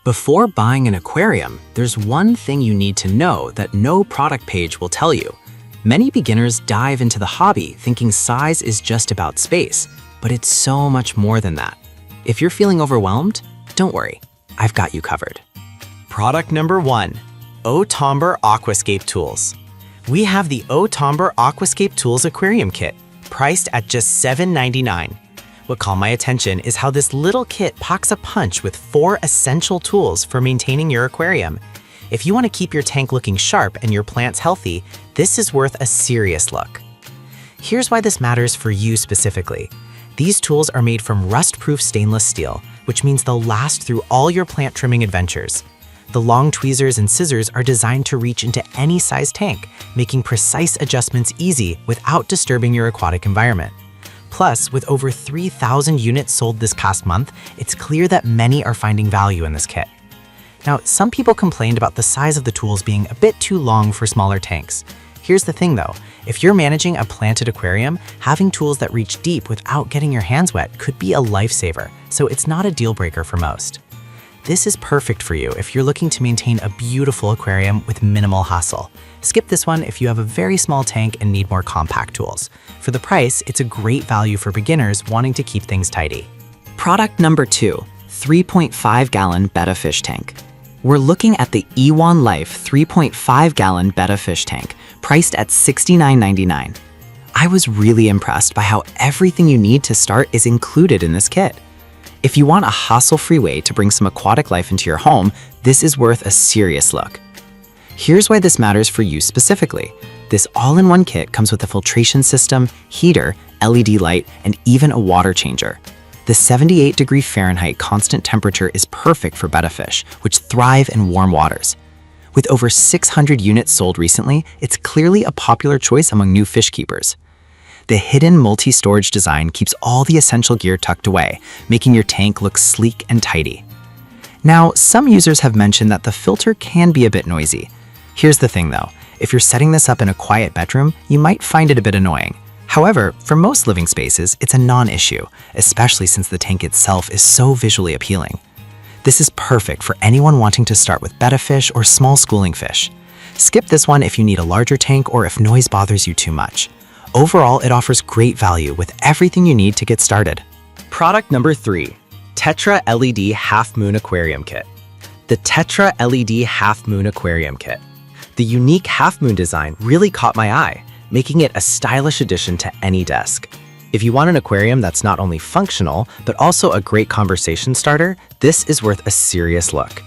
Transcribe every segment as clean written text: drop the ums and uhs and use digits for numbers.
Before buying an aquarium, there's one thing you need to know that no product page will tell you. Many beginners dive into the hobby thinking size is just about space, but it's so much more than that. If you're feeling overwhelmed, don't worry, I've got you covered. Product number 1, Tomber Aquascape Tools. We have the Tomber Aquascape Tools Aquarium Kit, priced at just $7.99. What caught my attention is how this little kit packs a punch with 4 essential tools for maintaining your aquarium. If you want to keep your tank looking sharp and your plants healthy, this is worth a serious look. Here's why this matters for you specifically. These tools are made from rust-proof stainless steel, which means they'll last through all your plant trimming adventures. The long tweezers and scissors are designed to reach into any size tank, making precise adjustments easy without disturbing your aquatic environment. Plus, with over 3,000 units sold this past month, it's clear that many are finding value in this kit. Now, some people complained about the size of the tools being a bit too long for smaller tanks. Here's the thing though, if you're managing a planted aquarium, having tools that reach deep without getting your hands wet could be a lifesaver, so it's not a deal breaker for most. This is perfect for you if you're looking to maintain a beautiful aquarium with minimal hassle. Skip this one if you have a very small tank and need more compact tools. For the price, it's a great value for beginners wanting to keep things tidy. Product number 2, 3.5-gallon Betta Fish Tank. We're looking at the Ewan Life 3.5-gallon Betta Fish Tank, priced at $69.99. I was really impressed by how everything you need to start is included in this kit. If you want a hassle-free way to bring some aquatic life into your home, this is worth a serious look. Here's why this matters for you specifically. This all-in-one kit comes with a filtration system, heater, LED light, and even a water changer. The 78-degree Fahrenheit constant temperature is perfect for betta fish, which thrive in warm waters. With over 600 units sold recently, it's clearly a popular choice among new fish keepers. The hidden multi-storage design keeps all the essential gear tucked away, making your tank look sleek and tidy. Now, some users have mentioned that the filter can be a bit noisy. Here's the thing though, if you're setting this up in a quiet bedroom, you might find it a bit annoying. However, for most living spaces, it's a non-issue, especially since the tank itself is so visually appealing. This is perfect for anyone wanting to start with betta fish or small schooling fish. Skip this one if you need a larger tank or if noise bothers you too much. Overall, it offers great value with everything you need to get started. Product number 3, Tetra LED Half Moon Aquarium Kit. The Tetra LED Half Moon Aquarium Kit. The unique half moon design really caught my eye, making it a stylish addition to any desk. If you want an aquarium that's not only functional, but also a great conversation starter, this is worth a serious look.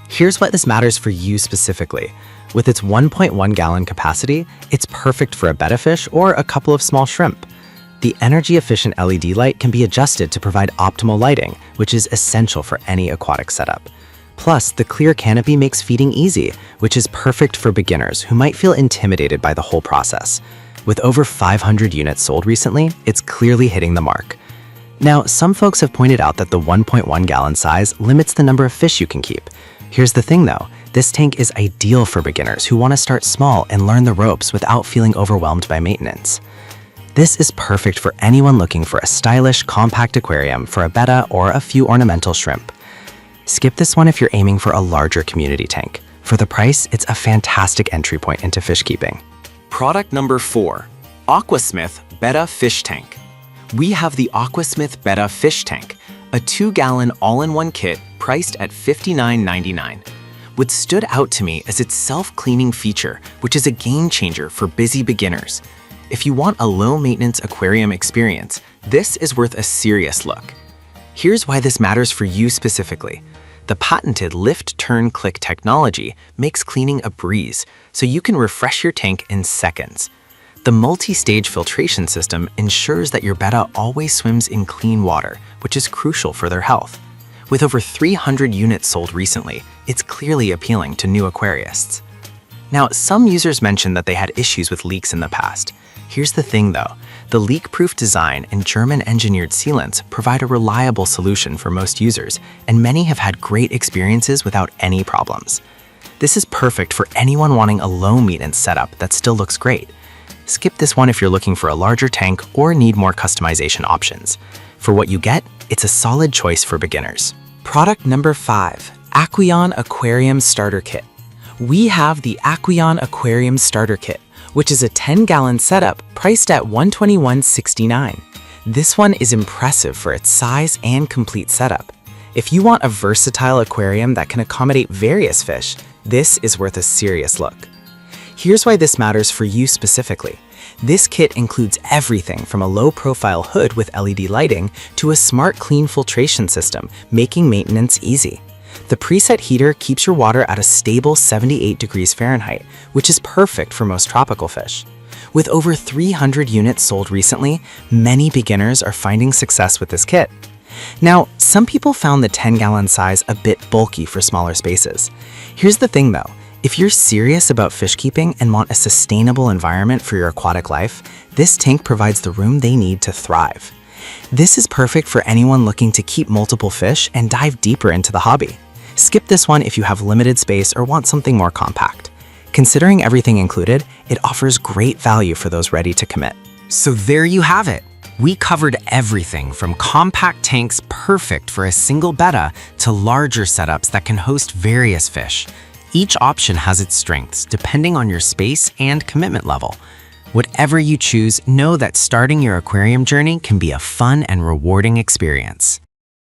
Here's why this matters for you specifically. With its 1.1-gallon capacity, it's perfect for a betta fish or a couple of small shrimp. The energy-efficient LED light can be adjusted to provide optimal lighting, which is essential for any aquatic setup. Plus, the clear canopy makes feeding easy, which is perfect for beginners who might feel intimidated by the whole process. With over 500 units sold recently, it's clearly hitting the mark. Now, some folks have pointed out that the 1.1-gallon size limits the number of fish you can keep. Here's the thing though, this tank is ideal for beginners who want to start small and learn the ropes without feeling overwhelmed by maintenance. This is perfect for anyone looking for a stylish, compact aquarium for a betta or a few ornamental shrimp. Skip this one if you're aiming for a larger community tank. For the price, it's a fantastic entry point into fish keeping. Product number 4, Aquasmith Betta Fish Tank. We have the Aquasmith Betta Fish Tank, a 2-gallon all-in-one kit priced at $59.99. What stood out to me is its self-cleaning feature, which is a game changer for busy beginners. If you want a low-maintenance aquarium experience, this is worth a serious look. Here's why this matters for you specifically. The patented lift-turn-click technology makes cleaning a breeze, so you can refresh your tank in seconds. The multi-stage filtration system ensures that your betta always swims in clean water, which is crucial for their health. With over 300 units sold recently, it's clearly appealing to new aquarists. Now, some users mentioned that they had issues with leaks in the past. Here's the thing though, the leak-proof design and German-engineered sealants provide a reliable solution for most users, and many have had great experiences without any problems. This is perfect for anyone wanting a low-maintenance setup that still looks great. Skip this one if you're looking for a larger tank or need more customization options. For what you get, it's a solid choice for beginners. Product number 5, Aqueon Aquarium Starter Kit. We have the Aqueon Aquarium Starter Kit, which is a 10-gallon setup priced at $121.69. This one is impressive for its size and complete setup. If you want a versatile aquarium that can accommodate various fish, this is worth a serious look. Here's why this matters for you specifically. This kit includes everything from a low-profile hood with LED lighting to a smart clean filtration system, making maintenance easy. The preset heater keeps your water at a stable 78 degrees Fahrenheit, which is perfect for most tropical fish. With over 300 units sold recently, many beginners are finding success with this kit. Now, some people found the 10-gallon size a bit bulky for smaller spaces. Here's the thing though, if you're serious about fish keeping and want a sustainable environment for your aquatic life, this tank provides the room they need to thrive. This is perfect for anyone looking to keep multiple fish and dive deeper into the hobby. Skip this one if you have limited space or want something more compact. Considering everything included, it offers great value for those ready to commit. So there you have it. We covered everything from compact tanks perfect for a single betta to larger setups that can host various fish. Each option has its strengths depending on your space and commitment level. Whatever you choose, know that starting your aquarium journey can be a fun and rewarding experience.